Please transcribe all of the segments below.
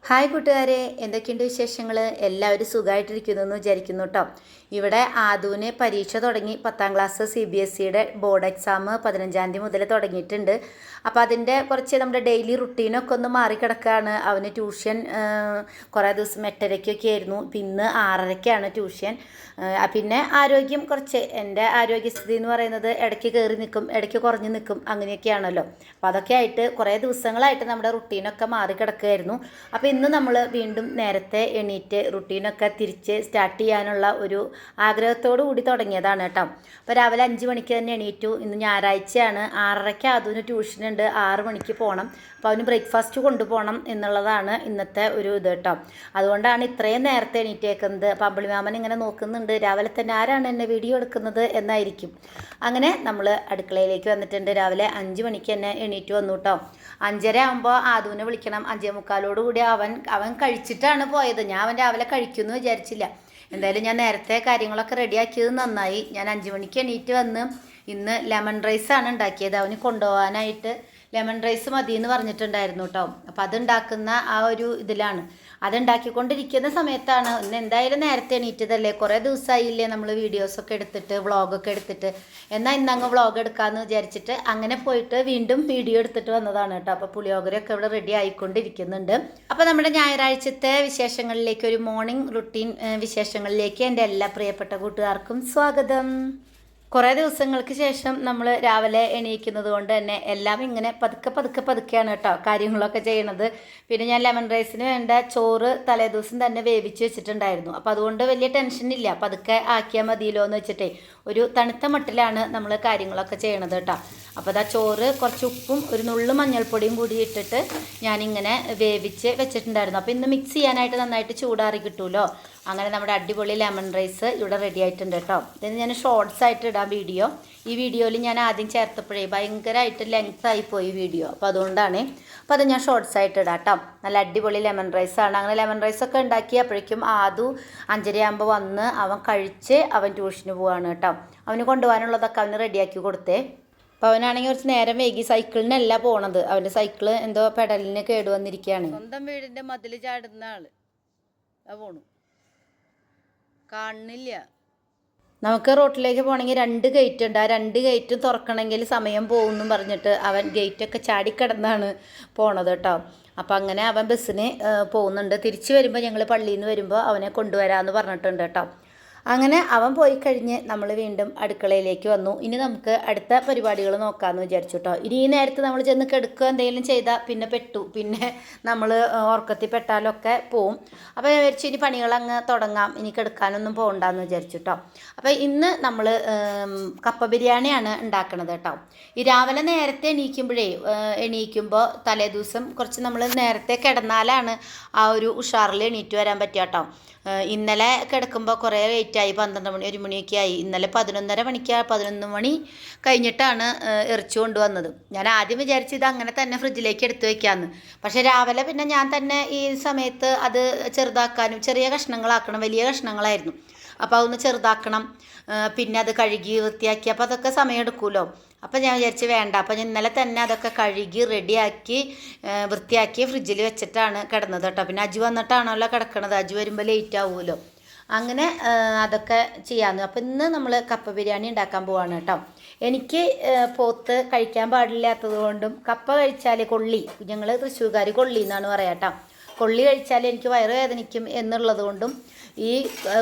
Hi കൂട്ടുകാരെ, എന്തൊക്കെയുണ്ട് വിശേഷങ്ങൾ? എല്ലാവരും സുഖമായിട്ടിരിക്കുന്നു എന്ന് വിചാരിക്കുന്നു കേട്ടോ. ഇവിടെ ആദുവിന് പരീക്ഷ തുടങ്ങി. 10ാം ക്ലാസ് CBSEയുടെ ബോർഡ് എക്സാം 15ാം തീയതി മുതൽ തുടങ്ങിയിട്ടുണ്ട്. അപ്പോൾ അതിൻ്റെ കുറച്ച് നമ്മുടെ ഡെയിലി റുട്ടീനൊക്കെ ഒന്ന് മാറിക്കിടക്കുകയാണ്. അവന് ട്യൂഷൻ കുറേ ദിവസം 8:30-ക്കൊക്കെ ആയിരുന്നു. ഇന്ന് 6:30-ക്കാണ് ട്യൂഷൻ. പിന്നെ ആരോഗ്യം കുറച്ച്, എൻ്റെ ആരോഗ്യസ്ഥിതി എന്ന് പറയുന്നത് ഇടയ്ക്ക് കയറി നിൽക്കും, ഇടയ്ക്ക് കുറഞ്ഞ് നിൽക്കും, അങ്ങനെയൊക്കെയാണല്ലോ. അപ്പോൾ അതൊക്കെ ആയിട്ട് കുറേ ദിവസങ്ങളായിട്ട് നമ്മുടെ റുട്ടീനൊക്കെ മാറിക്കിടക്കുകയായിരുന്നു. അപ്പോൾ ഇന്ന് നമ്മൾ വീണ്ടും നേരത്തെ എണീറ്റ് റുട്ടീനൊക്കെ തിരിച്ച് സ്റ്റാർട്ട് ചെയ്യാനുള്ള ഒരു ആഗ്രഹത്തോടു കൂടി തുടങ്ങിയതാണ് കേട്ടോ. അപ്പോൾ രാവിലെ 5 മണിക്ക് തന്നെ എണീറ്റു. ഇന്ന് ഞായറാഴ്ചയാണ്. 6:30-ക്ക് അതിന് ട്യൂഷനുണ്ട്, 6 മണിക്ക് പോകണം. അപ്പോൾ അവന് ബ്രേക്ക്ഫാസ്റ്റ് കൊണ്ടുപോകണം എന്നുള്ളതാണ് ഇന്നത്തെ ഒരു ഇത് കേട്ടോ. അതുകൊണ്ടാണ് ഇത്രയും നേരത്തെ എണീറ്റേക്കുന്നത്. അപ്പോൾ അമ്പിളിമാമൻ ഇങ്ങനെ നോക്കുന്നുണ്ട്, രാവിലെ തന്നെ ആരാണ് എന്നെ വീഡിയോ എടുക്കുന്നത് എന്നായിരിക്കും. അങ്ങനെ നമ്മൾ അടുക്കളയിലേക്ക് വന്നിട്ടുണ്ട്. രാവിലെ 5 മണിക്ക് തന്നെ എണീറ്റ് വന്നു കേട്ടോ. 5:30 ആകുമ്പോൾ ആദുവിനെ വിളിക്കണം. 5:45 അവൻ കഴിച്ചിട്ടാണ് പോയത്. ഞാൻ അവൻ രാവിലെ കഴിക്കുമെന്ന് വിചാരിച്ചില്ല. എന്തായാലും ഞാൻ നേരത്തെ കാര്യങ്ങളൊക്കെ റെഡിയാക്കിയത് നന്നായി. ഞാൻ 5 മണിക്ക് എണീറ്റ് വന്ന് ഇന്ന് ലെമൺ റൈസാണ് ഉണ്ടാക്കിയത്. അവന് കൊണ്ടുപോകാനായിട്ട് ലെമൺ റൈസ് മതി എന്ന് പറഞ്ഞിട്ടുണ്ടായിരുന്നു കേട്ടോ. അപ്പം അതുണ്ടാക്കുന്ന ആ ഒരു ഇതിലാണ്. അതുണ്ടാക്കിക്കൊണ്ടിരിക്കുന്ന സമയത്താണ് ഇന്ന് എന്തായാലും നേരത്തെ എണീറ്റതല്ലേ, കുറേ ദിവസമായില്ലേ നമ്മൾ വീഡിയോസൊക്കെ എടുത്തിട്ട് വ്ളോഗൊക്കെ എടുത്തിട്ട്, എന്നാൽ ഇന്നങ്ങ് വ്ളോഗ് എടുക്കാമെന്ന് വിചാരിച്ചിട്ട് അങ്ങനെ പോയിട്ട് വീണ്ടും വീഡിയോ എടുത്തിട്ട് വന്നതാണ് കേട്ടോ. അപ്പോൾ പുളിയോഗരയൊക്കെ ഇവിടെ റെഡി ആയിക്കൊണ്ടിരിക്കുന്നുണ്ട്. അപ്പോൾ നമ്മുടെ ഞായറാഴ്ചത്തെ വിശേഷങ്ങളിലേക്ക്, ഒരു മോർണിംഗ് റുട്ടീൻ വിശേഷങ്ങളിലേക്ക് എൻ്റെ എല്ലാ പ്രിയപ്പെട്ട കൂട്ടുകാർക്കും സ്വാഗതം. കുറേ ദിവസങ്ങൾക്ക് ശേഷം നമ്മൾ രാവിലെ എണീക്കുന്നത് കൊണ്ട് തന്നെ എല്ലാം ഇങ്ങനെ പതുക്കെയാണ് കേട്ടോ കാര്യങ്ങളൊക്കെ ചെയ്യണത്. പിന്നെ ഞാൻ ലെമൺ റൈസിന് വേണ്ട ചോറ് തലേദിവസം തന്നെ വേവിച്ച് വെച്ചിട്ടുണ്ടായിരുന്നു. അപ്പോൾ അതുകൊണ്ട് വലിയ ടെൻഷനില്ല, പതുക്കെ ആക്കിയാൽ മതിയല്ലോ എന്ന് വെച്ചിട്ടേ ഒരു തണുത്ത മട്ടിലാണ് നമ്മൾ കാര്യങ്ങളൊക്കെ ചെയ്യണത് കേട്ടോ. അപ്പോൾ അതാ ചോറ് കുറച്ച് ഉപ്പും ഒരു നുള്ളു മഞ്ഞൾപ്പൊടിയും കൂടി ഇട്ടിട്ട് ഞാനിങ്ങനെ വേവിച്ച് വെച്ചിട്ടുണ്ടായിരുന്നു. അപ്പോൾ ഇന്ന് മിക്സ് ചെയ്യാനായിട്ട് നന്നായിട്ട് ചൂടാറി കിട്ടുമല്ലോ. അങ്ങനെ നമ്മുടെ അടിപൊളി ലെമൺ റൈസ് ഇവിടെ റെഡി ആയിട്ടുണ്ട് കേട്ടോ. ഇതിന് ഞാൻ ഷോർട്സ് ആയിട്ട് ഇടാം വീഡിയോ. ഈ വീഡിയോയിൽ ഞാൻ ആദ്യം ചേർത്തപ്പോഴേ ഭയങ്കരമായിട്ട് ലെങ്ത് ആയിപ്പോയി വീഡിയോ, അപ്പോൾ അതുകൊണ്ടാണ്. അപ്പോൾ അത് ഞാൻ ഷോർട്സ് ആയിട്ട് ഇടാം കേട്ടോ. നല്ല അടിപൊളി ലെമൺ റൈസാണ്. അങ്ങനെ ലെമൺ റൈസൊക്കെ ഉണ്ടാക്കി അപ്പോഴേക്കും ആദു 5:30 ആകുമ്പോൾ വന്ന് അവൻ കഴിച്ച് അവൻ ട്യൂഷന് പോവാണ് കേട്ടോ. അവന് കൊണ്ടുപോകാനുള്ളതൊക്കെ അവന് റെഡിയാക്കി കൊടുത്തേ. അപ്പോൾ അവനാണെങ്കിൽ കുറച്ച് നേരം വൈകി. സൈക്കിളിനല്ല പോണത്, അവൻ്റെ സൈക്കിള് എന്തോ പെഡലിന് കേടുവന്നിരിക്കുകയാണ്. സ്വന്തം വീടിൻ്റെ മതിൽ ചാടുന്ന ആള് പോണു കാണുന്നില്ല. നമുക്ക് റോട്ടിലേക്ക് പോകണമെങ്കിൽ 2 ഗേറ്റ് ഉണ്ട്. ആ 2 ഗേറ്റും തുറക്കണമെങ്കിൽ സമയം പോകുമെന്നും പറഞ്ഞിട്ട് അവൻ ഗേറ്റൊക്കെ ചാടിക്കിടന്നാണ് പോണത് കേട്ടോ. അപ്പോൾ അങ്ങനെ അവൻ ബസ്സിന് പോകുന്നുണ്ട്. തിരിച്ചു വരുമ്പോൾ ഞങ്ങൾ പള്ളിയിൽ നിന്ന് വരുമ്പോൾ അവനെ കൊണ്ടുവരാമെന്ന് പറഞ്ഞിട്ടുണ്ട് കേട്ടോ. അങ്ങനെ അവൻ പോയി കഴിഞ്ഞ് നമ്മൾ വീണ്ടും അടുക്കളയിലേക്ക് വന്നു. ഇനി നമുക്ക് അടുത്ത പരിപാടികൾ നോക്കാമെന്ന് വിചാരിച്ചു കേട്ടോ. ഇനി ഈ നേരത്ത് നമ്മൾ ചെന്ന് കിടക്കുക എന്തെങ്കിലും ചെയ്താൽ പിന്നെ പെട്ടു, പിന്നെ നമ്മൾ ഉറക്കത്തിൽ പെട്ടാലൊക്കെ പോവും. അപ്പോൾ ഞാൻ വിചാരിച്ചു ഇനി പണികളങ്ങ് തുടങ്ങാം, ഇനി കിടക്കാനൊന്നും പോകണ്ടെന്ന് വിചാരിച്ചു കേട്ടോ. അപ്പോൾ ഇന്ന് നമ്മൾ കപ്പ ബിരിയാണിയാണ് ഉണ്ടാക്കണത് കേട്ടോ. ഈ രാവിലെ നേരത്തെ എണീക്കുമ്പോൾ തലേദിവസം കുറച്ച് നമ്മൾ നേരത്തെ കിടന്നാലാണ് ആ ഒരു ഉഷാറിൽ എണീറ്റ് വരാൻ പറ്റുക കേട്ടോ. ഇന്നലെ കിടക്കുമ്പോൾ കുറേ ലേറ്റായി, 12 മണി 1 മണിയൊക്കെ ആയി. ഇന്നലെ 11 മണി കഴിഞ്ഞിട്ടാണ് ഇറച്ചി കൊണ്ടുവന്നത്. ഞാൻ ആദ്യം വിചാരിച്ചു ഇത് അങ്ങനെ തന്നെ ഫ്രിഡ്ജിലേക്ക് എടുത്ത് വയ്ക്കാമെന്ന്. പക്ഷേ രാവിലെ പിന്നെ ഞാൻ തന്നെ ഈ സമയത്ത് അത് ചെറുതാക്കാനും, ചെറിയ കഷ്ണങ്ങളാക്കണം, വലിയ കഷ്ണങ്ങളായിരുന്നു. അപ്പോൾ അതൊന്ന് ചെറുതാക്കണം, പിന്നെ അത് കഴുകി വൃത്തിയാക്കി, അപ്പോൾ അതൊക്കെ സമയം എടുക്കുമല്ലോ. അപ്പോൾ ഞാൻ വിചാരിച്ച് വേണ്ട. അപ്പോൾ ഞാൻ ഇന്നലെ തന്നെ അതൊക്കെ കഴുകി റെഡിയാക്കി വൃത്തിയാക്കി ഫ്രിഡ്ജിൽ വെച്ചിട്ടാണ് കിടന്നത് കേട്ടോ. പിന്നെ അജു വന്നിട്ടാണല്ലോ കിടക്കണത്, അജു വരുമ്പോൾ ലേറ്റ് ആവുമല്ലോ. അങ്ങനെ അതൊക്കെ ചെയ്യാമെന്ന്. അപ്പോൾ ഇന്ന് നമ്മൾ കപ്പ ബിരിയാണി ഉണ്ടാക്കാൻ പോവാണ് കേട്ടോ. എനിക്ക് പോത്ത് കഴിക്കാൻ പാടില്ലാത്തത് കൊണ്ടും കപ്പ കഴിച്ചാൽ കൊള്ളി, ഞങ്ങൾ തൃശ്ശൂർക്കാർ കൊള്ളി എന്നാണ് പറയാം കേട്ടോ. കൊള്ളി കഴിച്ചാൽ എനിക്ക് വയറുവേദനിക്കും എന്നുള്ളത് കൊണ്ടും ഈ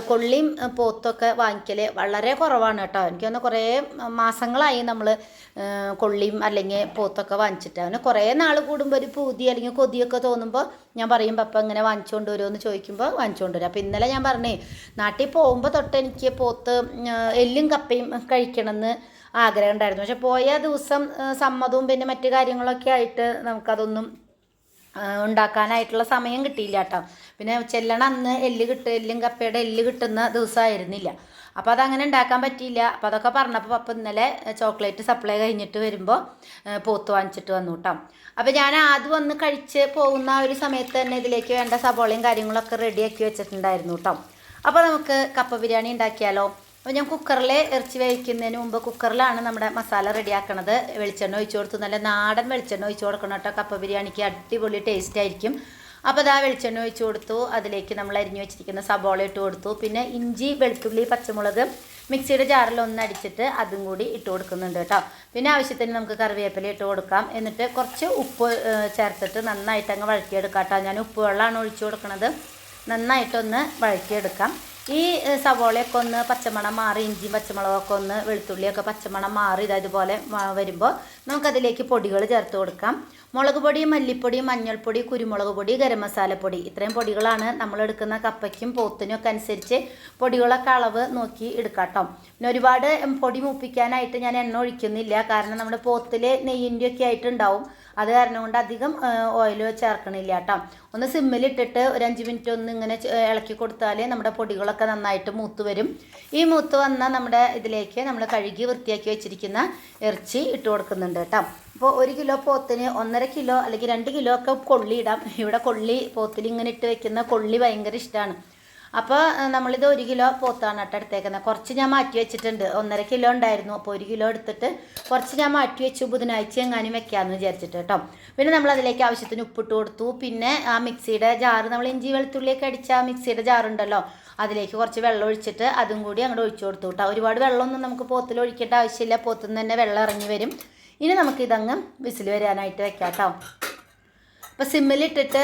കൊള്ളിയും പോത്തൊക്കെ വാങ്ങിക്കൽ വളരെ കുറവാണ് കേട്ടോ. എനിക്ക് തോന്നുന്നു കുറേ മാസങ്ങളായി നമ്മൾ കൊള്ളിയും അല്ലെങ്കിൽ പോത്തൊക്കെ വാങ്ങിച്ചിട്ട്. അവന് കുറേ നാൾ കൂടുമ്പോൾ ഒരു പൂതി അല്ലെങ്കിൽ കൊതിയൊക്കെ തോന്നുമ്പോൾ ഞാൻ പറയും പപ്പ ഇങ്ങനെ വാങ്ങിച്ചുകൊണ്ട് വരുമോ എന്ന് ചോദിക്കുമ്പോൾ വാങ്ങിച്ചുകൊണ്ട് വരും. അപ്പോൾ ഇന്നലെ ഞാൻ പറഞ്ഞേ നാട്ടിൽ പോകുമ്പോൾ തൊട്ട് എനിക്ക് പോത്ത് എല്ലും കപ്പയും കഴിക്കണമെന്ന് ആഗ്രഹം ഉണ്ടായിരുന്നു. പക്ഷെ പോയ ദിവസം സമ്മതവും പിന്നെ മറ്റു കാര്യങ്ങളൊക്കെ ആയിട്ട് നമുക്കതൊന്നും ഉണ്ടാക്കാനായിട്ടുള്ള സമയം കിട്ടിയില്ല കേട്ടോ. പിന്നെ ചെല്ലണ അന്ന് എല്ലും കപ്പയുടെ എല്ല് കിട്ടുന്ന ദിവസമായിരുന്നില്ല. അപ്പോൾ അതങ്ങനെ ഉണ്ടാക്കാൻ പറ്റിയില്ല. അപ്പോൾ അതൊക്കെ പറഞ്ഞപ്പോൾ പപ്പ ഇന്നലെ ചോക്ലേറ്റ് സപ്ലൈ കഴിഞ്ഞിട്ട് വരുമ്പോൾ പോത്ത് വാങ്ങിച്ചിട്ട് വന്നു കേട്ടോ. അപ്പോൾ ഞാൻ ആദ്യം വന്ന് കഴിച്ച് പോകുന്ന ഒരു സമയത്ത് തന്നെ ഇതിലേക്ക് വേണ്ട സബോളയും കാര്യങ്ങളൊക്കെ റെഡിയാക്കി വെച്ചിട്ടുണ്ടായിരുന്നു കേട്ടോ. അപ്പോൾ നമുക്ക് കപ്പ ബിരിയാണി ഉണ്ടാക്കിയാലോ. അപ്പോൾ ഞാൻ കുക്കറിൽ ഇറച്ചി വേവിക്കുന്നതിന് മുമ്പ് കുക്കറിലാണ് നമ്മുടെ മസാല റെഡിയാക്കണത്. വെളിച്ചെണ്ണ ഒഴിച്ചു കൊടുത്തു, നല്ല നാടൻ വെളിച്ചെണ്ണ ഒഴിച്ചു കൊടുക്കണം കേട്ടോ. കപ്പ ബിരിയാണിക്ക് അടിപൊളി ടേസ്റ്റ് ആയിരിക്കും. അപ്പോൾ അതാ വെളിച്ചെണ്ണ ഒഴിച്ച് കൊടുത്തു. അതിലേക്ക് നമ്മൾ അരിഞ്ഞു വെച്ചിരിക്കുന്ന സബോള ഇട്ട് കൊടുത്തു. പിന്നെ ഇഞ്ചി, വെളുത്തുള്ളി, പച്ചമുളക് മിക്സിയുടെ ജാറിൽ ഒന്ന് അടിച്ചിട്ട് അതും കൂടി ഇട്ട് കൊടുക്കുന്നുണ്ട് കേട്ടോ. പിന്നെ ആവശ്യത്തിന് നമുക്ക് കറിവേപ്പില ഇട്ട് കൊടുക്കാം. എന്നിട്ട് കുറച്ച് ഉപ്പ് ചേർത്തിട്ട് നന്നായിട്ട് അങ്ങ് വഴറ്റിയെടുക്കാം കേട്ടോ. ഞാൻ ഉപ്പ് വെള്ളമാണ് ഒഴിച്ചു കൊടുക്കുന്നത്. നന്നായിട്ടൊന്ന് വഴറ്റിയെടുക്കാം. ഈ സവോളയൊക്കെ ഒന്ന് പച്ചമണം മാറി, ഇഞ്ചിയും പച്ചമുളകൊക്കെ ഒന്ന്, വെളുത്തുള്ളിയൊക്കെ പച്ചമണം മാറി ഇതുപോലെ വരുമ്പോൾ നമുക്കതിലേക്ക് പൊടികൾ ചേർത്ത് കൊടുക്കാം. മുളക് പൊടി, മല്ലിപ്പൊടി, മഞ്ഞൾപ്പൊടി, കുരുമുളക് പൊടി, ഗരം മസാലപ്പൊടി, ഇത്രയും പൊടികളാണ് നമ്മൾ എടുക്കുന്ന കപ്പയ്ക്കും പോത്തിനും ഒക്കെ അനുസരിച്ച് പൊടികളൊക്കെ അളവ് നോക്കി എടുക്കാം കേട്ടോ. പിന്നെ ഒരുപാട് പൊടി മൂപ്പിക്കാനായിട്ട് ഞാൻ എണ്ണ ഒഴിക്കുന്നില്ല. കാരണം നമ്മുടെ പോത്തിൽ നെയ്യിൻ്റെ ഒക്കെ ആയിട്ടുണ്ടാവും. അത് കാരണം കൊണ്ട് അധികം ഓയിൽ ചേർക്കണില്ല കേട്ടോ. ഒന്ന് സിമ്മിലിട്ടിട്ട് ഒരു 5 മിനിറ്റ് ഒന്ന് ഇങ്ങനെ ഇളക്കി കൊടുത്താൽ നമ്മുടെ പൊടികളൊക്കെ നന്നായിട്ട് മൂത്ത് വരും. ഈ മൂത്ത് വന്ന നമ്മുടെ ഇതിലേക്ക് നമ്മൾ കഴുകി വൃത്തിയാക്കി വെച്ചിരിക്കുന്ന ഇറച്ചി ഇട്ട് കൊടുക്കുന്നുണ്ട് കേട്ടോ. അപ്പോൾ 1 കിലോ പോത്തിന് 1.5 കിലോ അല്ലെങ്കിൽ 2 കിലോ ഒക്കെ കൊള്ളി ഇടാം. ഇവിടെ കൊള്ളി പോത്തിൽ ഇങ്ങനെ ഇട്ട് വെക്കുന്ന കൊള്ളി ഭയങ്കര ഇഷ്ടമാണ്. അപ്പോൾ നമ്മളിത് 1 കിലോ പോത്താണ് കേട്ടോ എടുത്തേക്കുന്നത്. കുറച്ച് ഞാൻ മാറ്റി വെച്ചിട്ടുണ്ട്. 1.5 കിലോ ഉണ്ടായിരുന്നു. അപ്പോൾ 1 കിലോ എടുത്തിട്ട് കുറച്ച് ഞാൻ മാറ്റി വെച്ചു. ബുധനാഴ്ച എങ്ങാനും വെക്കാമെന്ന് വിചാരിച്ചിട്ട് കേട്ടോ. പിന്നെ നമ്മൾ അതിലേക്ക് ആവശ്യത്തിന് ഉപ്പിട്ട് കൊടുത്തു. പിന്നെ ആ മിക്സിയുടെ ജാറ്, നമ്മൾ ഇഞ്ചി വെളുത്തുള്ളിയൊക്കെ അടിച്ച ആ മിക്സിയുടെ ജാറുണ്ടല്ലോ, അതിലേക്ക് കുറച്ച് വെള്ളം ഒഴിച്ചിട്ട് അതും കൂടി അങ്ങോട്ട് ഒഴിച്ചു കൊടുത്തു കേട്ടോ. ഒരുപാട് വെള്ളമൊന്നും നമുക്ക് പോത്തിൽ ഒഴിക്കേണ്ട ആവശ്യമില്ല. പോത്തിൽ നിന്ന് തന്നെ വെള്ളം ഇറങ്ങി വരും. ഇനി നമുക്കിതങ്ങ് വിസിൽ വരാനായിട്ട് വെക്കാം കേട്ടോ. അപ്പോൾ സിമ്മിലിട്ടിട്ട്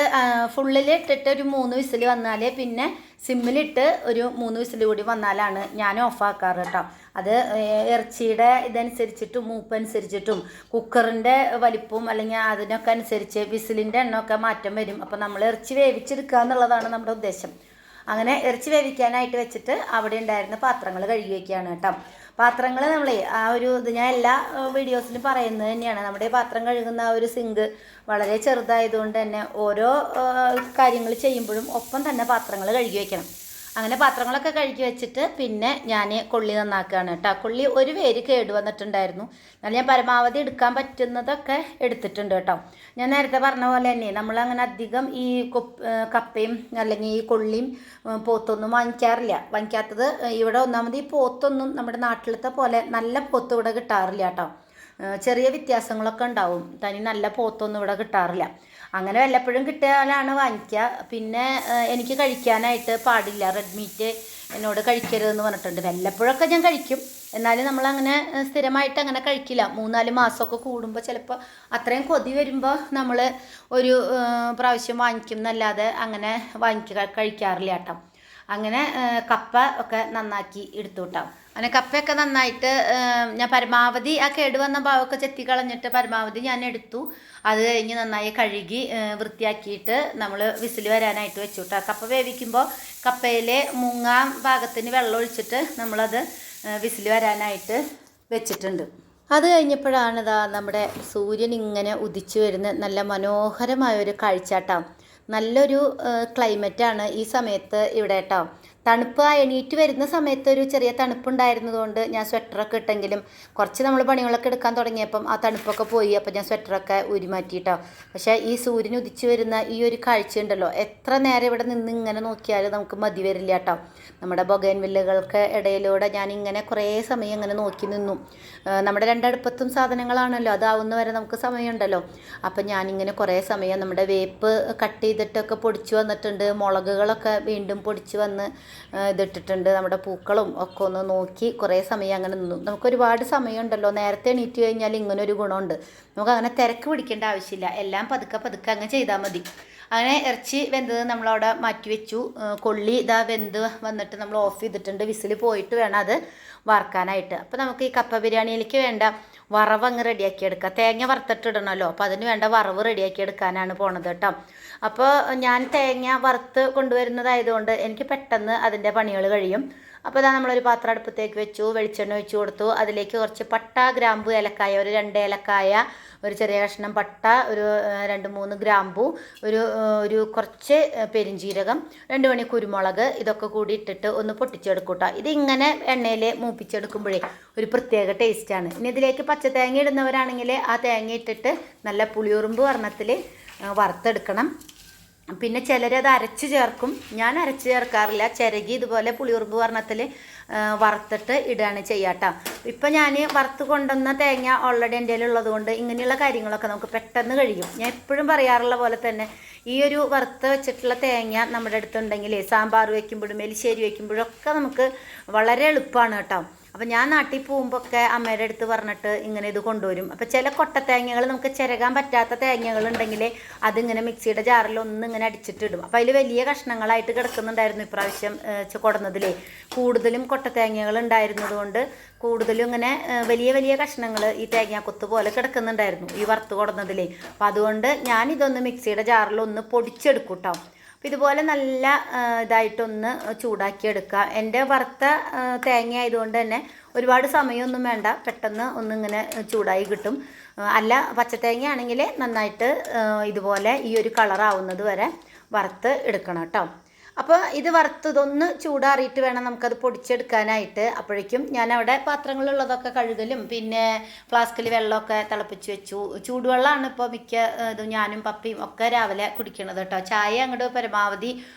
ഫുള്ളിലിട്ടിട്ട് ഒരു 3 വിസിൽ വന്നാൽ, പിന്നെ സിമ്മിലിട്ട് ഒരു 3 വിസിൽ കൂടി വന്നാലാണ് ഞാൻ ഓഫാക്കാറ് കേട്ടോ. അത് ഇറച്ചിയുടെ ഇതനുസരിച്ചിട്ടും മൂപ്പനുസരിച്ചിട്ടും കുക്കറിൻ്റെ വലിപ്പവും അല്ലെങ്കിൽ അതിനൊക്കെ അനുസരിച്ച് വിസിലിൻ്റെ എണ്ണമൊക്കെ മാറ്റം വരും. അപ്പോൾ നമ്മൾ ഇറച്ചി വേവിച്ചെടുക്കുക എന്നുള്ളതാണ് നമ്മുടെ ഉദ്ദേശം. അങ്ങനെ ഇറച്ചി വേവിക്കാനായിട്ട് വെച്ചിട്ട് അവിടെ ഉണ്ടായിരുന്ന പാത്രങ്ങൾ കഴുകി വയ്ക്കുകയാണ് കേട്ടോ. പാത്രങ്ങൾ നമ്മൾ ആ ഒരു ഇത് ഞാൻ എല്ലാ വീഡിയോസിലും പറയുന്നത് തന്നെയാണ്. നമ്മുടെ പാത്രം കഴുകുന്ന ആ ഒരു സിങ്ക് വളരെ ചെറുതായതുകൊണ്ട് തന്നെ ഓരോ കാര്യങ്ങൾ ചെയ്യുമ്പോഴും ഒപ്പം തന്നെ പാത്രങ്ങൾ കഴുകി വയ്ക്കണം. അങ്ങനെ പാത്രങ്ങളൊക്കെ കഴുകി വെച്ചിട്ട് പിന്നെ ഞാൻ കൊള്ളി നന്നാക്കുകയാണ് കേട്ടോ. കൊള്ളി ഒരു വേര് കേട് വന്നിട്ടുണ്ടായിരുന്നു. എന്നാൽ ഞാൻ പരമാവധി എടുക്കാൻ പറ്റുന്നതൊക്കെ എടുത്തിട്ടുണ്ട് കേട്ടോ. ഞാൻ നേരത്തെ പറഞ്ഞ പോലെ തന്നെ നമ്മളങ്ങനെ അധികം ഈ കപ്പയും അല്ലെങ്കിൽ ഈ കൊള്ളിയും പോത്തൊന്നും വാങ്ങിക്കാത്തത് ഇവിടെ ഒന്നാമത് ഈ പോത്തൊന്നും നമ്മുടെ നാട്ടിലത്തെ പോലെ നല്ല പോത്ത് ഇവിടെ കിട്ടാറില്ല കേട്ടോ. ചെറിയ വ്യത്യാസങ്ങളൊക്കെ ഉണ്ടാവും. തനി നല്ല പോത്തൊന്നും ഇവിടെ കിട്ടാറില്ല. അങ്ങനെ വല്ലപ്പോഴും കിട്ടിയാലാണ് വാങ്ങിക്കുക. പിന്നെ എനിക്ക് കഴിക്കാനായിട്ട് പാടില്ല, റെഡ് മീറ്റ് എന്നോട് കഴിക്കരുതെന്ന് പറഞ്ഞിട്ടുണ്ട്. വല്ലപ്പോഴൊക്കെ ഞാൻ കഴിക്കും. എന്നാലും നമ്മളങ്ങനെ സ്ഥിരമായിട്ട് അങ്ങനെ കഴിക്കില്ല. 3-4 മാസമൊക്കെ കൂടുമ്പോൾ ചിലപ്പോൾ അത്രയും കൊതി വരുമ്പോൾ നമ്മൾ ഒരു പ്രാവശ്യം വാങ്ങിക്കും എന്നല്ലാതെ അങ്ങനെ കഴിക്കാറില്ല കേട്ടോ. അങ്ങനെ കപ്പ ഒക്കെ നന്നാക്കി എടുത്തു കേട്ടോ. അങ്ങനെ കപ്പയൊക്കെ നന്നായിട്ട് ഞാൻ പരമാവധി ആ കേടുവന്ന ഭാവമൊക്കെ ചെത്തി കളഞ്ഞിട്ട് പരമാവധി ഞാൻ എടുത്തു. അത് കഴിഞ്ഞ് നന്നായി കഴുകി വൃത്തിയാക്കിയിട്ട് നമ്മൾ വിസിൽ വരാനായിട്ട് വെച്ചു കേട്ടോ. കപ്പ വേവിക്കുമ്പോൾ കപ്പയിലെ മുങ്ങാൻ പാകത്തിന് വെള്ളം ഒഴിച്ചിട്ട് നമ്മളത് വിസിൽ വരാനായിട്ട് വെച്ചിട്ടുണ്ട്. അത് കഴിഞ്ഞപ്പോഴാണ് നമ്മുടെ സൂര്യൻ ഇങ്ങനെ ഉദിച്ചു വരുന്ന നല്ല മനോഹരമായൊരു കാഴ്ചാട്ടോ. നല്ലൊരു ക്ലൈമറ്റാണ് ഈ സമയത്ത് ഇവിടെ കേട്ടോ. തണുപ്പ് എണീറ്റ് വരുന്ന സമയത്ത് ഒരു ചെറിയ തണുപ്പുണ്ടായിരുന്നതുകൊണ്ട് ഞാൻ സ്വെറ്ററൊക്കെ ഇട്ടെങ്കിലും കുറച്ച് നമ്മൾ പണികളൊക്കെ എടുക്കാൻ തുടങ്ങിയപ്പം ആ തണുപ്പൊക്കെ പോയി. അപ്പോൾ ഞാൻ സ്വെറ്ററൊക്കെ ഉരുമാറ്റിയിട്ടോ. പക്ഷേ ഈ സൂര്യൻ ഉദിച്ചു വരുന്ന ഈ ഒരു കാഴ്ച ഉണ്ടല്ലോ, എത്ര നേരം ഇവിടെ നിന്ന് ഇങ്ങനെ നോക്കിയാലും നമുക്ക് മതി വരില്ല കേട്ടോ. നമ്മുടെ ബൊഗൈൻവില്ലകൾക്ക് ഇടയിലൂടെ ഞാനിങ്ങനെ കുറേ സമയം ഇങ്ങനെ നോക്കി നിന്നു. നമ്മുടെ 2 അടുപ്പത്തും സാധനങ്ങളാണല്ലോ, അതാവുന്ന വരെ നമുക്ക് സമയമുണ്ടല്ലോ. അപ്പം ഞാനിങ്ങനെ കുറേ സമയം നമ്മുടെ വേപ്പ് കട്ട് ചെയ്തിട്ടൊക്കെ പൊടിച്ചു വന്നിട്ടുണ്ട്. മുളകുകളൊക്കെ വീണ്ടും പൊടിച്ചു വന്ന് ഇതിട്ടിട്ടുണ്ട്. നമ്മുടെ പൂക്കളും ഒക്കെ ഒന്ന് നോക്കി കുറേ സമയം അങ്ങനെ നിന്നു. നമുക്കൊരുപാട് സമയമുണ്ടല്ലോ. നേരത്തെ എണീറ്റ് കഴിഞ്ഞാൽ ഇങ്ങനൊരു ഗുണമുണ്ട്, നമുക്കങ്ങനെ തിരക്ക് പിടിക്കേണ്ട ആവശ്യമില്ല. എല്ലാം പതുക്കെ അങ്ങ് ചെയ്താൽ മതി. അങ്ങനെ ഇറച്ചി വെന്തത് നമ്മളവിടെ മാറ്റി വെച്ചു. കൊള്ളി ഇതാ വെന്ത് വന്നിട്ട് നമ്മൾ ഓഫ് ചെയ്തിട്ടുണ്ട്. വിസിൽ പോയിട്ട് വേണം അത് വറുക്കാനായിട്ട്. അപ്പോൾ നമുക്ക് ഈ കപ്പ ബിരിയാണിയിലേക്ക് വേണ്ട വറവ് അങ്ങ് റെഡിയാക്കി എടുക്കാം. തേങ്ങ വറുത്തിട്ടിടണമല്ലോ, അപ്പോൾ അതിന് വേണ്ട വറവ് റെഡിയാക്കി എടുക്കാനാണ് പോണത് കേട്ടോ. അപ്പോൾ ഞാൻ തേങ്ങ വറുത്ത് കൊണ്ടുവരുന്നതായതുകൊണ്ട് എനിക്ക് പെട്ടെന്ന് അതിൻ്റെ പണികൾ കഴിയും. അപ്പോൾ ഇതാ നമ്മളൊരു പാത്രം അടുപ്പത്തേക്ക് വെച്ചു, വെളിച്ചെണ്ണ ഒഴിച്ചു കൊടുത്തു. അതിലേക്ക് കുറച്ച് പട്ട, ഗ്രാമ്പു, ഏലക്കായ, ഒരു 2 ഏലക്കായ, ഒരു ചെറിയ കഷ്ണം പട്ട, ഒരു 2-3 ഗ്രാമ്പു, ഒരു കുറച്ച് പെരിഞ്ചീരകം, 2 മണി കുരുമുളക്, ഇതൊക്കെ കൂടി ഇട്ടിട്ട് ഒന്ന് പൊട്ടിച്ചെടുക്കൂട്ടോ. ഇതിങ്ങനെ എണ്ണയിൽ മൂപ്പിച്ചെടുക്കുമ്പോഴേ ഒരു പ്രത്യേക ടേസ്റ്റാണ്. ഇനി ഇതിലേക്ക് പച്ചത്തേങ്ങ ഇടുന്നവരാണെങ്കിൽ ആ തേങ്ങ ഇട്ടിട്ട് നല്ല പുളിയുറുമ്പ് വർണ്ണത്തിൽ വറുത്തെടുക്കണം. പിന്നെ ചിലരത് അരച്ച് ചേർക്കും. ഞാൻ അരച്ച് ചേർക്കാറില്ല. ചിരകി ഇതുപോലെ പുളിയുറുമ്പ് വർണ്ണത്തിൽ വറുത്തിട്ട് ഇടുകയാണ് ചെയ്യാട്ടോ. ഇപ്പം ഞാൻ വറുത്ത് കൊണ്ടുവന്ന തേങ്ങ ഓൾറെഡി എൻ്റെ ഉള്ളത് കൊണ്ട് ഇങ്ങനെയുള്ള കാര്യങ്ങളൊക്കെ നമുക്ക് പെട്ടെന്ന് കഴിയും. ഞാൻ എപ്പോഴും പറയാറുള്ള പോലെ തന്നെ ഈ ഒരു വറുത്ത് വെച്ചിട്ടുള്ള തേങ്ങ നമ്മുടെ അടുത്തുണ്ടെങ്കിൽ സാമ്പാർ വയ്ക്കുമ്പോഴും എലിശ്ശേരി വയ്ക്കുമ്പോഴും ഒക്കെ നമുക്ക് വളരെ എളുപ്പമാണ് കേട്ടോ. അപ്പം ഞാൻ നാട്ടിൽ പോകുമ്പോഴൊക്കെ അമ്മയുടെ അടുത്ത് പറഞ്ഞിട്ട് ഇങ്ങനെ ഇത് കൊണ്ടുവരും. അപ്പോൾ ചില കൊട്ടത്തേങ്ങകൾ നമുക്ക് ചിരകാൻ പറ്റാത്ത തേങ്ങകളുണ്ടെങ്കിൽ അതിങ്ങനെ മിക്സിയുടെ ജാറിൽ ഇങ്ങനെ അടിച്ചിട്ടിടും. അപ്പോൾ അതിൽ വലിയ കഷ്ണങ്ങളായിട്ട് കിടക്കുന്നുണ്ടായിരുന്നു ഇപ്രാവശ്യം കൊടുന്നതിലേ. കൂടുതലും കൊട്ടത്തേങ്ങകൾ ഉണ്ടായിരുന്നത് കൊണ്ട് കൂടുതലും ഇങ്ങനെ വലിയ വലിയ കഷ്ണങ്ങൾ ഈ തേങ്ങാക്കൊത്ത് പോലെ കിടക്കുന്നുണ്ടായിരുന്നു ഈ വറുത്ത് കൊടുന്നതിലേ. അപ്പം അതുകൊണ്ട് ഞാനിതൊന്ന് മിക്സിയുടെ ജാറിൽ പൊടിച്ചെടുക്കും കേട്ടോ. അപ്പോൾ ഇതുപോലെ നല്ല ഇതായിട്ടൊന്ന് ചൂടാക്കിയെടുക്കുക. എൻ്റെ വറുത്ത തേങ്ങ ആയതുകൊണ്ട് തന്നെ ഒരുപാട് സമയമൊന്നും വേണ്ട, പെട്ടെന്ന് ഒന്നിങ്ങനെ ചൂടായി കിട്ടും. അല്ല പച്ചത്തേങ്ങ ആണെങ്കിൽ നന്നായിട്ട് ഇതുപോലെ ഈ ഒരു കളറാവുന്നത് വരെ വറുത്ത് എടുക്കണം കേട്ടോ. അപ്പോൾ ഇത് വറുത്തതൊന്ന് ചൂടാറിയിട്ട് വേണം നമുക്കത് പൊടിച്ചെടുക്കാനായിട്ട്. അപ്പോഴേക്കും ഞാനവിടെ പാത്രങ്ങളുള്ളതൊക്കെ കഴുകലും പിന്നെ ഫ്ലാസ്കിൽ വെള്ളമൊക്കെ തിളപ്പിച്ച് വെച്ചു. ചൂടുവെള്ളമാണ് ഇപ്പോൾ മിക്ക ഇതും ഞാനും പപ്പിയും ഒക്കെ രാവിലെ കുടിക്കണത് കേട്ടോ. ചായ അങ്ങോട്ട് പരമാവധി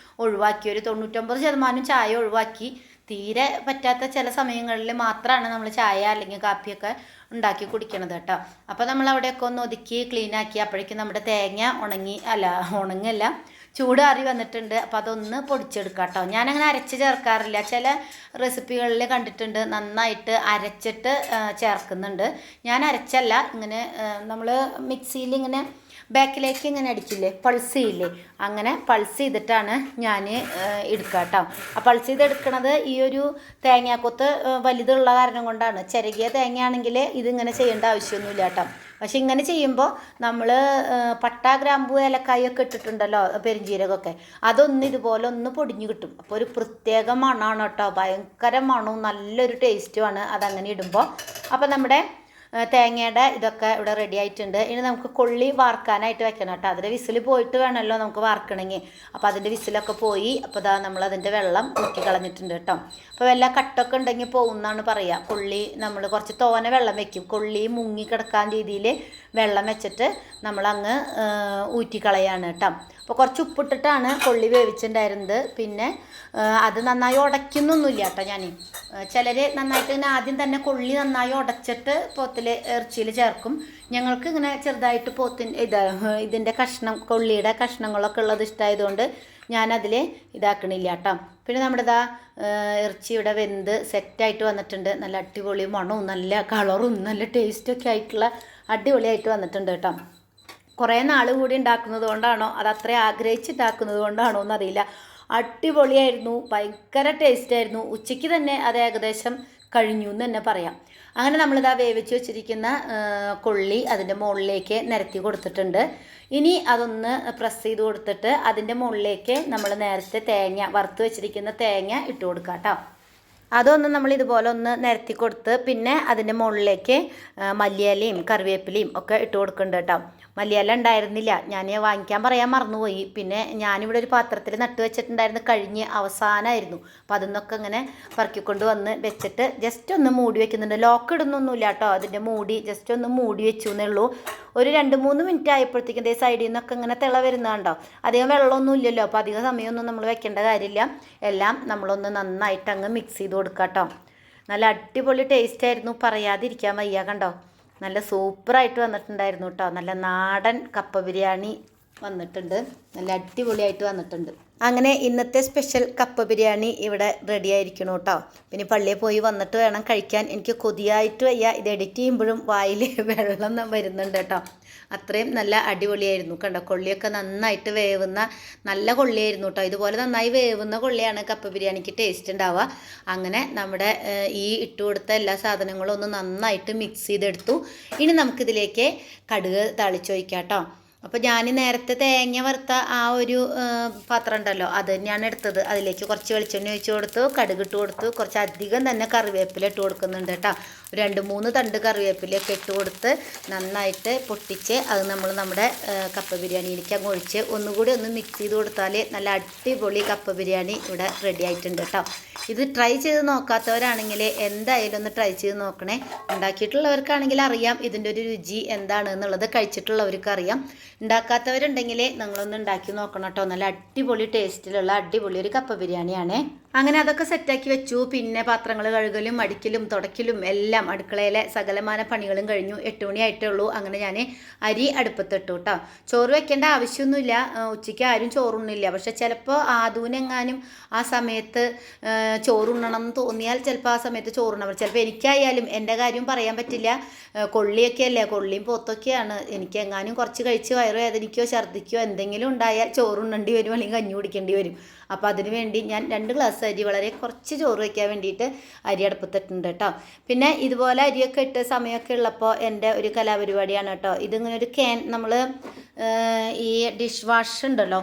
ഒഴിവാക്കി, ഒരു 99% ചായ ഒഴിവാക്കി. തീരെ പറ്റാത്ത ചില സമയങ്ങളിൽ മാത്രമാണ് നമ്മൾ ചായ അല്ലെങ്കിൽ കാപ്പിയൊക്കെ ഉണ്ടാക്കി കുടിക്കണത് കേട്ടോ. അപ്പോൾ നമ്മൾ അവിടെയൊക്കെ ഒന്ന് ഒതുക്കി ക്ലീനാക്കി. അപ്പോഴേക്കും നമ്മുടെ തേങ്ങ ഉണങ്ങല്ല ചൂടാറി വന്നിട്ടുണ്ട്. അപ്പോൾ അതൊന്ന് പൊടിച്ചെടുക്കാം കേട്ടോ. ഞാനങ്ങനെ അരച്ച് ചേർക്കാറില്ല. ചില റെസിപ്പികളിൽ കണ്ടിട്ടുണ്ട് നന്നായിട്ട് അരച്ചിട്ട് ചേർക്കുന്നുണ്ട്. ഞാൻ അരച്ചല്ല, ഇങ്ങനെ നമ്മൾ മിക്സിയിൽ ഇങ്ങനെ ബാക്കിലേക്ക് ഇങ്ങനെ അടിക്കില്ലേ, പൾസ് ചെയ്യില്ലേ, അങ്ങനെ പൾസ് ചെയ്തിട്ടാണ് ഞാൻ എടുക്കുക കേട്ടോ. ആ പൾസ് ചെയ്തെടുക്കണത് ഈ ഒരു തേങ്ങാക്കൊത്ത് വലുതുള്ള കാരണം കൊണ്ടാണ്. ചിരകിയ തേങ്ങയാണെങ്കിൽ ഇതിങ്ങനെ ചെയ്യേണ്ട ആവശ്യമൊന്നുമില്ല കേട്ടോ. പക്ഷെ ഇങ്ങനെ ചെയ്യുമ്പോൾ നമ്മൾ പട്ട ഗ്രാമ്പൂ ഏലക്കായൊക്കെ ഇട്ടിട്ടുണ്ടല്ലോ, പെരുംജീരകമൊക്കെ, ഇതുപോലെ ഒന്ന് പൊടിഞ്ഞു കിട്ടും. അപ്പോൾ ഒരു പ്രത്യേക മണമാണ് കേട്ടോ, ഭയങ്കര മണവും നല്ലൊരു ടേസ്റ്റുമാണ് അതങ്ങനെ ഇടുമ്പോൾ. അപ്പോൾ നമ്മുടെ തേങ്ങയുടെ ഇതൊക്കെ ഇവിടെ റെഡി ആയിട്ടുണ്ട്. ഇനി നമുക്ക് കൊള്ളി വാർക്കാനായിട്ട് വെക്കണം കേട്ടോ. അതിൻ്റെ വിസിൽ പോയിട്ട് വേണമല്ലോ നമുക്ക് വാർക്കണമെങ്കിൽ. അപ്പോൾ അതിൻ്റെ വിസിലൊക്കെ പോയി. അപ്പോൾ ഇതാ നമ്മളതിൻ്റെ വെള്ളം ഊറ്റി കളഞ്ഞിട്ടുണ്ട് കേട്ടോ. അപ്പോൾ വല്ല കട്ടൊക്കെ ഉണ്ടെങ്കിൽ പോകുമെന്നാണ് പറയുക. കൊള്ളി നമ്മൾ കുറച്ച് തോനെ വെള്ളം വെക്കും. കൊള്ളി മുങ്ങി കിടക്കാൻ രീതിയിൽ വെള്ളം വെച്ചിട്ട് നമ്മളങ്ങ് ഊറ്റിക്കളയാണ് കേട്ടോ. അപ്പോൾ കുറച്ച് ഉപ്പിട്ടിട്ടാണ് കൊള്ളി വേവിച്ചിട്ടുണ്ടായിരുന്നത്. പിന്നെ അത് നന്നായി ഉടയ്ക്കുന്നൊന്നുമില്ല കേട്ടോ. ഞാൻ ചിലർ നന്നായിട്ട് ഇങ്ങനെ ആദ്യം തന്നെ കൊള്ളി നന്നായി ഉടച്ചിട്ട് ഇറച്ചിയിൽ ചേർക്കും. ഞങ്ങൾക്ക് ഇങ്ങനെ ചെറുതായിട്ട് ഇതിൻ്റെ കൊള്ളിയുടെ കഷ്ണങ്ങളൊക്കെ ഉള്ളത് ഇഷ്ടമായതുകൊണ്ട് ഞാനതിൽ ഇതാക്കണില്ല കേട്ടോ. പിന്നെ നമ്മുടെ ഇറച്ചി ഇവിടെ വെന്ത് സെറ്റായിട്ട് വന്നിട്ടുണ്ട്. നല്ല അടിപൊളി മണവും നല്ല കളറും നല്ല ടേസ്റ്റൊക്കെ ആയിട്ടുള്ള അടിപൊളിയായിട്ട് വന്നിട്ടുണ്ട് കേട്ടോ. കുറേ നാൾ കൂടി ഉണ്ടാക്കുന്നത് കൊണ്ടാണോ അത് അത്ര ആഗ്രഹിച്ചുണ്ടാക്കുന്നത് കൊണ്ടാണോ എന്നറിയില്ല. അടിപൊളിയായിരുന്നു, ഭയങ്കര ടേസ്റ്റായിരുന്നു. ഉച്ചയ്ക്ക് തന്നെ അത് ഏകദേശം കഴിഞ്ഞു എന്ന് തന്നെ പറയാം. അങ്ങനെ നമ്മളിതാ വേവിച്ച് വെച്ചിരിക്കുന്ന കൊള്ളി അതിൻ്റെ മുകളിലേക്ക് നിരത്തി കൊടുത്തിട്ടുണ്ട്. ഇനി അതൊന്ന് പ്രസ് ചെയ്ത് കൊടുത്തിട്ട് അതിൻ്റെ മുകളിലേക്ക് നമ്മൾ നേരത്തെ വറുത്ത് വെച്ചിരിക്കുന്ന തേങ്ങ ഇട്ട് കൊടുക്കാം കേട്ടോ. അതൊന്ന് നമ്മൾ ഇതുപോലെ ഒന്ന് നിരത്തി കൊടുത്ത് പിന്നെ അതിൻ്റെ മുകളിലേക്ക് മല്ലിയിലയും കറിവേപ്പിലയും ഒക്കെ ഇട്ട് കൊടുക്കുന്നുണ്ട് കേട്ടോ. മല്ലിയില ഉണ്ടായിരുന്നില്ല, ഞാൻ വാങ്ങിക്കാൻ പറയാൻ മറന്നുപോയി. പിന്നെ ഞാനിവിടെ ഒരു പാത്രത്തിൽ നട്ട് വെച്ചിട്ടുണ്ടായിരുന്നു, കഴിഞ്ഞ് അവസാനമായിരുന്നു. അപ്പോൾ അതിന്നൊക്കെ ഇങ്ങനെ പറക്കിക്കൊണ്ട് വന്ന് വെച്ചിട്ട് ജസ്റ്റ് ഒന്ന് മൂടി വെക്കുന്നുണ്ട്. ലോക്ക് ഇടുന്നൊന്നുമില്ല കേട്ടോ, അതിൻ്റെ മൂടി ജസ്റ്റ് ഒന്ന് മൂടി വെച്ചു എന്നേ ഉള്ളൂ. ഒരു 2-3 മിനിറ്റ് ആയപ്പോഴത്തേക്കും സൈഡിൽ നിന്നൊക്കെ ഇങ്ങനെ തിള വരുന്നതുണ്ടോ. അധികം വെള്ളമൊന്നും ഇല്ലല്ലോ, അപ്പോൾ അധികം സമയമൊന്നും നമ്മൾ വെക്കേണ്ട കാര്യമില്ല. എല്ലാം നമ്മളൊന്ന് നന്നായിട്ട് അങ്ങ് മിക്സ് ചെയ്ത് കൊടുക്കാം കേട്ടോ. നല്ല അടിപൊളി ടേസ്റ്റായിരുന്നു, പറയാതിരിക്കാൻ വയ്യ. കണ്ടോ, നല്ല സൂപ്പറായിട്ട് വന്നിട്ടുണ്ടായിരുന്നു കേട്ടോ. നല്ല നാടൻ കപ്പ ബിരിയാണി വന്നിട്ടുണ്ട്, നല്ല അടിപൊളിയായിട്ട് വന്നിട്ടുണ്ട്. അങ്ങനെ ഇന്നത്തെ സ്പെഷ്യൽ കപ്പ ബിരിയാണി ഇവിടെ റെഡി ആയിരിക്കണം കേട്ടോ. പിന്നെ പള്ളിയിൽ പോയി വന്നിട്ട് വേണം കഴിക്കാൻ. എനിക്ക് കൊതിയായിട്ട് വയ്യ, ഇത് എഡിറ്റ് ചെയ്യുമ്പോഴും വായിൽ വെള്ളം വരുന്നുണ്ട് കേട്ടോ. അത്രയും നല്ല അടിപൊളിയായിരുന്നു. കണ്ടോ, കൊള്ളിയൊക്കെ നന്നായിട്ട് വേവുന്ന നല്ല കൊള്ളിയായിരുന്നു കേട്ടോ. ഇതുപോലെ നന്നായി വേവുന്ന കൊള്ളിയാണ് കപ്പ ബിരിയാണിക്ക് ടേസ്റ്റ് ഉണ്ടാവുക. അങ്ങനെ നമ്മുടെ ഈ ഇട്ട് കൊടുത്ത എല്ലാ സാധനങ്ങളും ഒന്ന് നന്നായിട്ട് മിക്സ് ചെയ്തെടുത്തു. ഇനി നമുക്കിതിലേക്ക് കടുക് താളിച്ചൊഴിക്കാം കേട്ടോ. അപ്പോൾ ഞാൻ നേരത്തെ തേങ്ങ വറുത്ത ആ ഒരു പാത്രം ഉണ്ടല്ലോ, അത് തന്നെയാണ് എടുത്തത്. അതിലേക്ക് കുറച്ച് വെളിച്ചെണ്ണ ഒഴിച്ച് കൊടുത്തു, കടുകിട്ട് കൊടുത്തു, കുറച്ച് അധികം തന്നെ കറിവേപ്പില ഇട്ട് കൊടുക്കുന്നുണ്ട് കേട്ടോ. 2-3 തണ്ട് കറിവേപ്പിലയൊക്കെ ഇട്ട് കൊടുത്ത് നന്നായിട്ട് പൊട്ടിച്ച് അത് നമ്മൾ നമ്മുടെ കപ്പ ബിരിയാണിയിലേക്ക് അങ്ങ് ഒഴിച്ച് ഒന്നുകൂടി ഒന്ന് മിക്സ് ചെയ്ത് കൊടുത്താൽ നല്ല അടിപൊളി കപ്പ ബിരിയാണി ഇവിടെ റെഡി ആയിട്ടുണ്ട് കേട്ടോ. ഇത് ട്രൈ ചെയ്ത് നോക്കാത്തവരാണെങ്കിൽ എന്തായാലും ഒന്ന് ട്രൈ ചെയ്ത് നോക്കണേ. ഉണ്ടാക്കിയിട്ടുള്ളവർക്കാണെങ്കിൽ അറിയാം ഇതിൻ്റെ ഒരു രുചി എന്താണ് എന്നുള്ളത്, കഴിച്ചിട്ടുള്ളവർക്ക് അറിയാം. ഉണ്ടാക്കാത്തവരുണ്ടെങ്കിൽ നിങ്ങളൊന്ന് ഉണ്ടാക്കി നോക്കണം കേട്ടോ. നല്ല അടിപൊളി ടേസ്റ്റിലുള്ള അടിപൊളി ഒരു കപ്പ ബിരിയാണിയാണ്. അങ്ങനെ അതൊക്കെ സെറ്റാക്കി വെച്ചു. പിന്നെ പാത്രങ്ങൾ കഴുകലും അടിക്കലും തുടയ്ക്കലും എല്ലാം അടുക്കളയിലെ സകലമാന പണികളും കഴിഞ്ഞു. 8 മണി ആയിട്ടേ ഉള്ളൂ. അങ്ങനെ ഞാൻ അരി അടുപ്പത്തിട്ടു കേട്ടോ. ചോറ് വെക്കേണ്ട ആവശ്യമൊന്നുമില്ല, ഉച്ചയ്ക്ക് ആരും ചോറുണ്ണില്ല. പക്ഷെ ചിലപ്പോൾ ആദൂനെങ്ങാനും ആ സമയത്ത് ചോറുണ്ണണം എന്ന് തോന്നിയാൽ ചിലപ്പോൾ ആ സമയത്ത് ചോറുണ്ണണം. ചിലപ്പോൾ എനിക്കായാലും എൻ്റെ കാര്യം പറയാൻ പറ്റില്ല. കൊള്ളിയൊക്കെ അല്ലേ, കൊള്ളിയും പോത്തൊക്കെയാണ്. എനിക്കെങ്ങാനും കുറച്ച് കഴിച്ച് വയറുവേദനിക്കോ ഛർദ്ദിക്കോ എന്തെങ്കിലും ഉണ്ടായാൽ ചോറുണ്ണേണ്ടി വരും, അല്ലെങ്കിൽ കഞ്ഞി കുടിക്കേണ്ടി വരും. അപ്പോൾ അതിന് വേണ്ടി ഞാൻ 2 ഗ്ലാസ് അരി, വളരെ കുറച്ച് ചോറ് വയ്ക്കാൻ വേണ്ടിയിട്ട് അരി അടുപ്പത്തിട്ടുണ്ട് കേട്ടോ. പിന്നെ ഇതുപോലെ അരിയൊക്കെ ഇട്ട് സമയമൊക്കെ ഉള്ളപ്പോൾ എൻ്റെ ഒരു കലാപരിപാടിയാണ് കേട്ടോ. ഇതിങ്ങനെ ഒരു നമ്മൾ ഈ ഡിഷ് വാഷ് ഉണ്ടല്ലോ,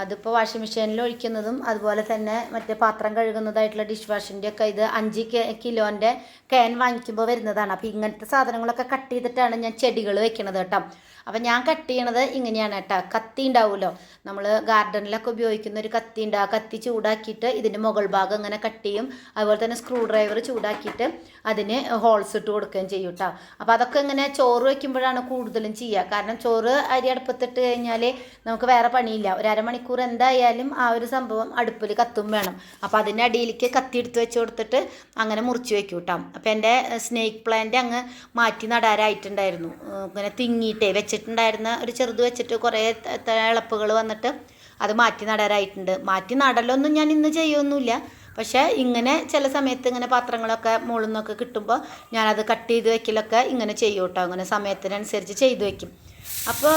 അതിപ്പോൾ വാഷിംഗ് മെഷീനിൽ ഒഴിക്കുന്നതും അതുപോലെ തന്നെ മറ്റേ പാത്രം കഴുകുന്നതായിട്ടുള്ള ഡിഷ് വാഷിൻ്റെ ഒക്കെ ഇത് 5 കിലോൻ്റെ ക്യാൻ വാങ്ങിക്കുമ്പോൾ വരുന്നതാണ്. അപ്പോൾ ഇങ്ങനത്തെ സാധനങ്ങളൊക്കെ കട്ട് ചെയ്തിട്ടാണ് ഞാൻ ചെടികൾ വെക്കണത് കേട്ടോ. അപ്പം ഞാൻ കട്ട് ചെയ്യണത് ഇങ്ങനെയാണ് കേട്ടോ. കത്തി ഉണ്ടാവുമല്ലോ, നമ്മൾ ഗാർഡനിലൊക്കെ ഉപയോഗിക്കുന്ന ഒരു കത്തി ഉണ്ട്. ആ കത്തി ചൂടാക്കിയിട്ട് ഇതിൻ്റെ മുകൾ ഭാഗം ഇങ്ങനെ കട്ട് ചെയ്യും. അതുപോലെ തന്നെ സ്ക്രൂ ഡ്രൈവർ ചൂടാക്കിയിട്ട് അതിന് ഹോൾസ് ഇട്ട് കൊടുക്കുകയും ചെയ്യും കേട്ടോ. അപ്പോൾ അതൊക്കെ ഇങ്ങനെ ചോറ് വയ്ക്കുമ്പോഴാണ് കൂടുതലും ചെയ്യുക. കാരണം ചോറ് അരി അടുപ്പത്തിട്ട് കഴിഞ്ഞാൽ നമുക്ക് വേറെ പണിയില്ല. ഒരു അരമണിക്കൂർ എന്തായാലും ആ ഒരു സംഭവം അടുപ്പിൽ കത്തും വേണം. അപ്പോൾ അതിൻ്റെ അടിയിലേക്ക് കത്തി എടുത്ത് വെച്ച് കൊടുത്തിട്ട് അങ്ങനെ മുറിച്ച് വെക്കും കേട്ടോ. അപ്പോൾ എൻ്റെ സ്നേക്ക് പ്ലാന്റ് അങ്ങ് മാറ്റി നടാറായിട്ടുണ്ടായിരുന്നു. ഇങ്ങനെ തിങ്ങിയിട്ടേ വെച്ചിട്ടുണ്ടായിരുന്ന ഒരു ചെറുത് വെച്ചിട്ട് കുറേ ഇളപ്പുകൾ വന്നിട്ട് അത് മാറ്റി നടാറായിട്ടുണ്ട്. മാറ്റി നടലൊന്നും ഞാൻ ഇന്ന് ചെയ്യൊന്നുമില്ല. പക്ഷേ ഇങ്ങനെ ചില സമയത്ത് ഇങ്ങനെ പാത്രങ്ങളൊക്കെ മുകളിൽ നിന്നൊക്കെ കിട്ടുമ്പോൾ ഞാനത് കട്ട് ചെയ്ത് വെക്കലൊക്കെ ഇങ്ങനെ ചെയ്യും കേട്ടോ. അങ്ങനെ സമയത്തിനനുസരിച്ച് ചെയ്ത് വെക്കും. അപ്പോൾ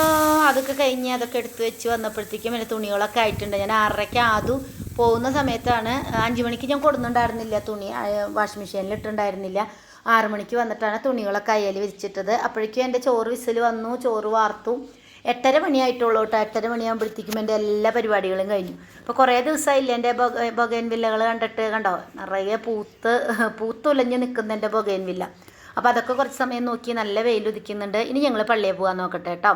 അതൊക്കെ കഴിഞ്ഞ് അതൊക്കെ എടുത്ത് വെച്ച് വന്നപ്പോഴത്തേക്കും എൻ്റെ തുണികളൊക്കെ ആയിട്ടുണ്ട്. ഞാൻ 6:30 ആദ്യം പോകുന്ന സമയത്താണ്. 5 മണിക്ക് ഞാൻ കൊടുക്കുന്നുണ്ടായിരുന്നില്ല, തുണി വാഷിംഗ് മെഷീനിൽ ഇട്ടുണ്ടായിരുന്നില്ല. 6 മണിക്ക് വന്നിട്ടാണ് തുണികളൊക്കെ അയൽ വിരിച്ചിട്ടത്. അപ്പോഴേക്കും എൻ്റെ ചോറ് വിസിൽ വന്നു, ചോറ് വാർത്തു. 8:30 മണിയായിട്ടുള്ളൂ കേട്ടോ. 8:30 മണിയാകുമ്പോഴത്തേക്കും എൻ്റെ എല്ലാ പരിപാടികളും കഴിഞ്ഞു. അപ്പോൾ കുറേ ദിവസമായില്ല എൻ്റെ ബൊഗൈൻ വില്ലകൾ കണ്ടിട്ട്. കണ്ടോ, നിറയെ പൂത്തുലഞ്ഞ് നിൽക്കുന്ന എൻ്റെ ബൊഗൈൻ വില്ല. അപ്പോൾ അതൊക്കെ കുറച്ച് സമയം നോക്കി, നല്ല വെയിൽ ഉദിക്കുന്നുണ്ട്. ഇനി ഞങ്ങൾ പള്ളിയിൽ പോകാൻ നോക്കട്ടെ കേട്ടോ.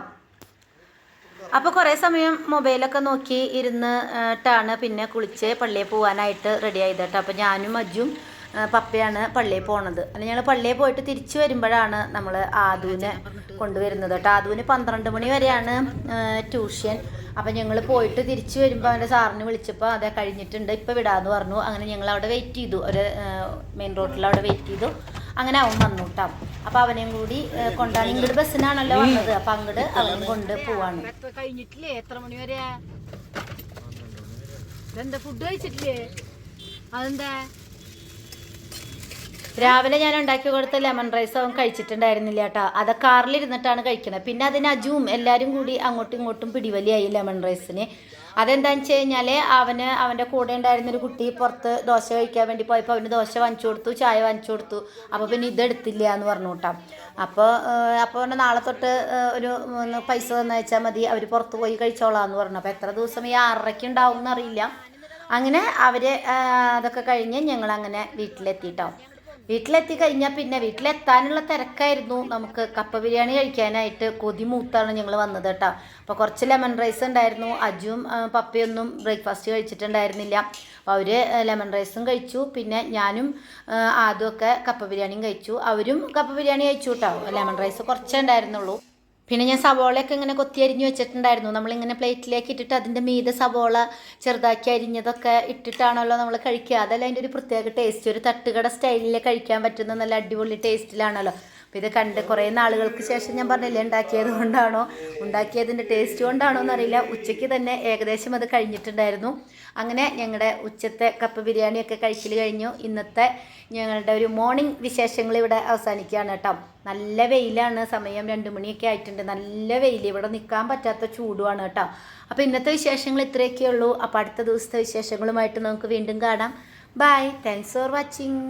അപ്പോൾ കുറേ സമയം മൊബൈലൊക്കെ നോക്കി ഇരുന്നിട്ടാണ് പിന്നെ കുളിച്ച് പള്ളിയിൽ പോകാനായിട്ട് റെഡി ആയത് കേട്ടോ. അപ്പോൾ ഞാനും അജ്ജും പപ്പയാണ് പള്ളിയിൽ പോണത്. അല്ലെങ്കിൽ ഞങ്ങൾ പള്ളിയിൽ പോയിട്ട് തിരിച്ചു വരുമ്പോഴാണ് നമ്മൾ ആദൂനെ കൊണ്ടുവരുന്നത് കേട്ടോ. ആദൂന് 12 മണി വരെയാണ് ട്യൂഷൻ. അപ്പം ഞങ്ങൾ പോയിട്ട് തിരിച്ചു വരുമ്പോൾ അവൻ്റെ സാറിന് വിളിച്ചപ്പോൾ അതെ കഴിഞ്ഞിട്ടുണ്ട്, ഇപ്പോൾ വിടാമെന്ന് പറഞ്ഞു. അങ്ങനെ ഞങ്ങൾ അവിടെ വെയിറ്റ് ചെയ്തു, ഒരു മെയിൻ റോഡിൽ അവിടെ വെയിറ്റ് ചെയ്തു. അങ്ങനെ അവൻ വന്നു കേട്ടോ. അപ്പോൾ അവനെയും കൂടി കൊണ്ടാണ്, ഇങ്ങോട്ട് ബസ്സിനാണല്ലോ വന്നത്. അപ്പം അങ്ങോട്ട് അവനും കൊണ്ട് പോവാണ്. കഴിഞ്ഞിട്ടില്ലേ? എത്ര മണി വരെയാ? ഇതെന്താ ഫുഡ് കഴിച്ചിട്ടില്ലേ? അതെന്താ? രാവിലെ ഞാൻ ഉണ്ടാക്കി കൊടുത്ത ലെമൺ റൈസ് അവൻ കഴിച്ചിട്ടുണ്ടായിരുന്നില്ല കേട്ടോ. അത് കാറിലിരുന്നിട്ടാണ് കഴിക്കണത്. പിന്നെ അതിന് അജുവും എല്ലാവരും കൂടി അങ്ങോട്ടും ഇങ്ങോട്ടും പിടിവലിയായി ലെമൺ റൈസിന്. അതെന്താണെന്ന് വെച്ച് കഴിഞ്ഞാൽ അവൻ്റെ കൂടെ ഉണ്ടായിരുന്നൊരു കുട്ടി പുറത്ത് ദോശ കഴിക്കാൻ വേണ്ടി പോയപ്പോൾ അവന് ദോശ വാങ്ങിച്ചു കൊടുത്തു, ചായ വാങ്ങിച്ചു കൊടുത്തു. അപ്പോൾ പിന്നെ ഇതെടുത്തില്ല എന്ന് പറഞ്ഞു കേട്ടോ. അപ്പോൾ നാളെ തൊട്ട് ഒരു പൈസ തന്നയച്ചാൽ മതി, അവർ പുറത്ത് പോയി കഴിച്ചോളാമെന്ന് പറഞ്ഞു. അപ്പോൾ എത്ര ദിവസം ഈ 6:30 ഉണ്ടാവും എന്നറിയില്ല. അങ്ങനെ അവർ അതൊക്കെ കഴിഞ്ഞ് ഞങ്ങളങ്ങനെ വീട്ടിലെത്തിയിട്ടോ. വീട്ടിലെത്തി കഴിഞ്ഞാൽ പിന്നെ വീട്ടിലെത്താനുള്ള തിരക്കായിരുന്നു. നമുക്ക് കപ്പ ബിരിയാണി കഴിക്കാനായിട്ട് കൊതിമൂത്താണ് ഞങ്ങൾ വന്നത് കേട്ടോ. അപ്പോൾ കുറച്ച് ലെമൺ റൈസ് ഉണ്ടായിരുന്നു. അജുവും പപ്പയൊന്നും ബ്രേക്ക്ഫാസ്റ്റ് കഴിച്ചിട്ടുണ്ടായിരുന്നില്ല. അപ്പോൾ അവർ ലെമൺ റൈസും കഴിച്ചു. പിന്നെ ഞാനും ആദ്യമൊക്കെ കപ്പ ബിരിയാണിയും കഴിച്ചു. അവരും കപ്പ ബിരിയാണി കഴിച്ചു കേട്ടോ. ലെമൺ റൈസ് കുറച്ചേ ഉണ്ടായിരുന്നുള്ളൂ. പിന്നെ ഞാൻ സവോളയൊക്കെ ഇങ്ങനെ കൊത്തി അരിഞ്ഞ് വെച്ചിട്ടുണ്ടായിരുന്നു. നമ്മളിങ്ങനെ പ്ലേറ്റിലേക്ക് ഇട്ടിട്ട് അതിൻ്റെ മീതെ സവോള ചെറുതാക്കി അരിഞ്ഞതൊക്കെ ഇട്ടിട്ടാണല്ലോ നമ്മൾ കഴിക്കുക. അതല്ല അതിൻ്റെ ഒരു പ്രത്യേക ടേസ്റ്റ്, ഒരു തട്ടുകട സ്റ്റൈലിൽ കഴിക്കാൻ പറ്റുന്ന നല്ല അടിപൊളി ടേസ്റ്റിലാണല്ലോ. അപ്പോൾ ഇത് കണ്ട് കുറേ നാളുകൾക്ക് ശേഷം ഞാൻ പറഞ്ഞില്ലേ, ഉണ്ടാക്കിയതിൻ്റെ ടേസ്റ്റ് കൊണ്ടാണോ എന്നറിയില്ല, ഉച്ചയ്ക്ക് തന്നെ ഏകദേശം അത് കഴിഞ്ഞിട്ടുണ്ടായിരുന്നു. അങ്ങനെ ഞങ്ങളുടെ ഉച്ചത്തെ കപ്പ ബിരിയാണിയൊക്കെ കഴിക്കൽ കഴിഞ്ഞു. ഇന്നത്തെ ഞങ്ങളുടെ ഒരു മോർണിംഗ് വിശേഷങ്ങൾ ഇവിടെ അവസാനിക്കുകയാണ് കേട്ടോ. നല്ല വെയിലാണ്, സമയം 2 മണിയൊക്കെ ആയിട്ടുണ്ട്. നല്ല വെയിൽ, ഇവിടെ നിൽക്കാൻ പറ്റാത്ത ചൂടുമാണ് കേട്ടോ. അപ്പോൾ ഇന്നത്തെ വിശേഷങ്ങൾ ഇത്രയൊക്കെ ഉള്ളൂ. അപ്പോൾ അടുത്ത ദിവസത്തെ വിശേഷങ്ങളുമായിട്ട് നമുക്ക് വീണ്ടും കാണാം. Bye, thanks for watching.